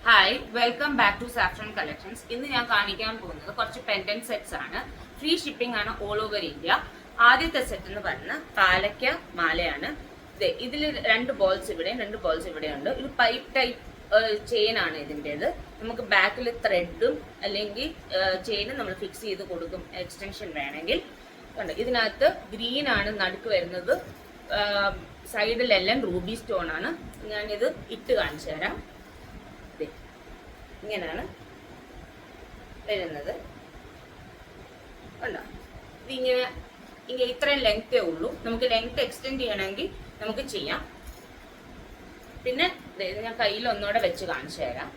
Hi welcome back to saffron collections. ഇന്ന് ഞാൻ കാണിക്കാൻ പോകുന്നത് കുറച്ച് പെൻഡന്റ് സെറ്റ്സ് ആണ്. ഫ്രീ ഷിപ്പിംഗ് ആണ് ഓൾ ഓവർ ഇന്ത്യ. ആദ്യത്തെ സെറ്റ് എന്ന് പറയുന്നത് പാലക്ക മാലയാണ്. ഇതിൽ രണ്ട് ബോൾസ് ഇവിടെ ഉണ്ട്. ഒരു പൈപ്പ് ടൈപ്പ് ചെയിൻ ആണ് ഇതിൻ്റെത്. നമുക്ക് ബാക്കിൽ ത്രെഡും അല്ലെങ്കിൽ ചെയിനും നമ്മൾ ഫിക്സ് ചെയ്ത് കൊടുക്കും എക്സ്റ്റൻഷൻ വേണമെങ്കിൽ. കണ്ടോ, ഇതിനകത്ത് ഗ്രീൻ ആണ് നടുക്ക് വരുന്നത്. സൈഡിലെല്ലാം റൂബി സ്റ്റോൺ ആണ്. ഞാനിത് ഇട്ട് കാണിച്ചു തരാം. ഇങ്ങനെയാണ് വരുന്നത്. കണ്ടോ, ഇതിങ്ങനെ ഇത്രയും ലെങ്തേ ഉള്ളൂ. നമുക്ക് ലെങ്ത് എക്സ്റ്റെൻഡ് ചെയ്യണമെങ്കിൽ നമുക്ക് ചെയ്യാം. പിന്നെ ഇത് ഞാൻ കയ്യിൽ ഒന്നുകൂടെ വെച്ച് കാണിച്ചു തരാം.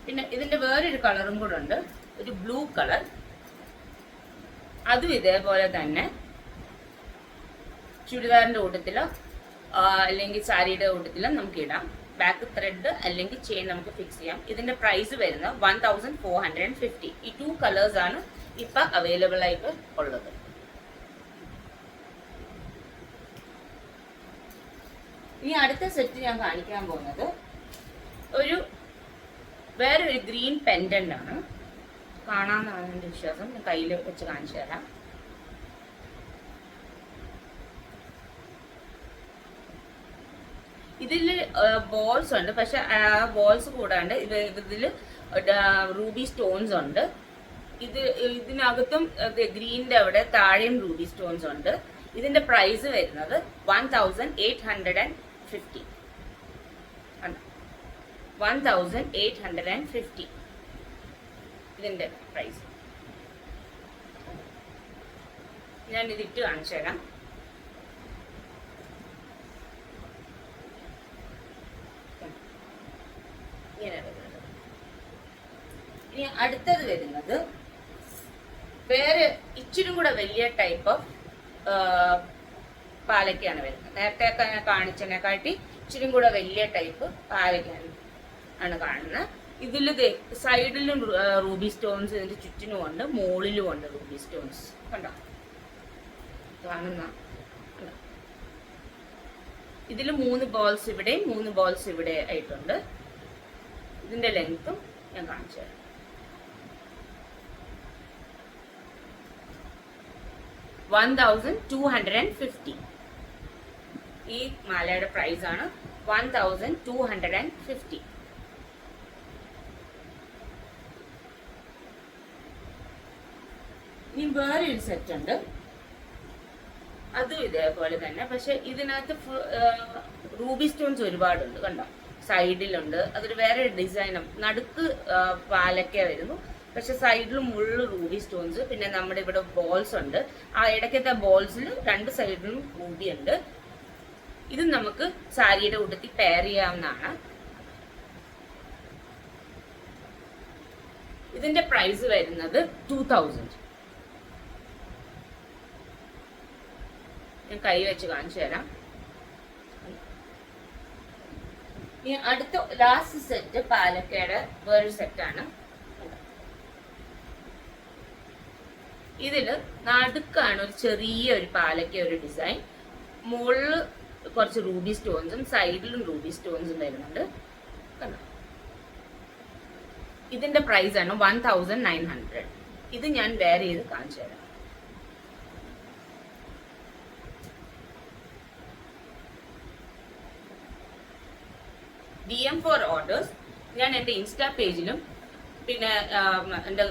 പിന്നെ ഇതിന്റെ വേറൊരു കളറും കൂടെ ഉണ്ട്, ഒരു ബ്ലൂ കളർ. അതും ഇതേപോലെ തന്നെ ചുരിദാറിന്റെ കൂട്ടത്തിലോ അല്ലെങ്കിൽ സാരിയുടെ കൂട്ടത്തിലോ നമുക്ക് ഇടാം. ബാക്ക് ത്രെഡ് അല്ലെങ്കിൽ ചെയിൻ നമുക്ക് ഫിക്സ് ചെയ്യാം. ഇതിന്റെ പ്രൈസ് വരുന്നത് 1450. ഈ 2 കളേഴ്സ് ആണ് ഇപ്പൊ അവൈലബിൾ ആയിട്ട് ഉള്ളത്. ഇനി അടുത്ത സെറ്റ് ഞാൻ കാണിക്കാൻ പോകുന്നത് വേറൊരു ഗ്രീൻ പെൻഡന്റ് ആണ്. കാണാമെന്നാണ് എൻ്റെ വിശ്വാസം. ഞാൻ കയ്യിൽ വെച്ച് കാണിച്ചു തരാം. ഇതിൽ ബോൾസ് ഉണ്ട്, പക്ഷെ ബോൾസ് കൂടാണ്ട് ഇതിൽ റൂബി സ്റ്റോൺസ് ഉണ്ട്. ഇതിനകത്തും ഗ്രീനിന്റെ അവിടെ താഴെയും റൂബി സ്റ്റോൺസ് ഉണ്ട്. ഇതിന്റെ പ്രൈസ് വരുന്നത് 1850. 1850 ഇതിന്റെ പ്രൈസ്. ഞാൻ ഇതിട്ട് കാണിച്ചു തരാം. ഇനി അടുത്തത് വരുന്നത് വേറെ ഇച്ചിരി കൂടെ വലിയ ടൈപ്പ് ഓഫ് പാലക്കയാണ് വരുന്നത്. നേരത്തെ കാണിച്ചതിനെക്കാട്ടി ഇച്ചിരി കൂടെ വലിയ ടൈപ്പ് പാലക്കയാണ് ആണ് കാണുന്നത്. ഇതിൽ സൈഡിലും റൂബി സ്റ്റോൺസ് ഇതിന്റെ ചുറ്റിനും ഉണ്ട്, മുകളിലും ഉണ്ട് റൂബി സ്റ്റോൺസ്. കണ്ടോ, കാണുന്ന ഇതിൽ 3 ബോൾസ് ഇവിടെയും 3 ബോൾസ് ഇവിടെ ആയിട്ടുണ്ട്. ഇതിന്റെ ലെങ്ത്തും ഞാൻ കാണിച്ചു തരാം. $1250. ഈ മാലയുടെ പ്രൈസ് ആണ് 1250. ഇനി വേറൊരു സെറ്റ് ഉണ്ട്, അതും ഇതേപോലെ തന്നെ. പക്ഷെ ഇതിനകത്ത് റൂബി സ്റ്റോൺസ് ഒരുപാടുണ്ട്. കണ്ടോ, സൈഡിലുണ്ട്. അതൊരു വേറെ ഡിസൈനും. നടുക്ക് പാലക്ക വരുന്നു, പക്ഷെ സൈഡിലും മുള്ളു റൂബി സ്റ്റോൺസ്. പിന്നെ നമ്മുടെ ഇവിടെ ബോൾസ് ഉണ്ട്. ആ ഇടയ്ക്കത്തെ ബോൾസിൽ 2 സൈഡിലും റൂബി ഉണ്ട്. ഇത് നമുക്ക് സാരിയുടെ കൂട്ടത്തിൽ പെയർ ചെയ്യാവുന്നതാണ്. ഇതിന്റെ പ്രൈസ് വരുന്നത് 2000. ഞാൻ കൈ വെച്ച് കാണിച്ചു തരാം. ഈ അടുത്ത ലാസ്റ്റ് സെറ്റ് പാലക്കയുടെ വേറൊരു സെറ്റാണ്. ഇതില് നടുക്കാണ് ഒരു ചെറിയ പാലക്ക ഒരു ഡിസൈൻ. മുകളില് കുറച്ച് റൂബി സ്റ്റോൺസും സൈഡിലും റൂബി സ്റ്റോൺസും വരുന്നുണ്ട്. ഇതിന്റെ പ്രൈസ് ആണ് 1900. ഇത് ഞാൻ വേറെ ചെയ്ത് കാണിച്ചു തരാം. DM for orders ഞാൻ എൻ്റെ ഇൻസ്റ്റാ പേജിലും പിന്നെ എൻ്റെ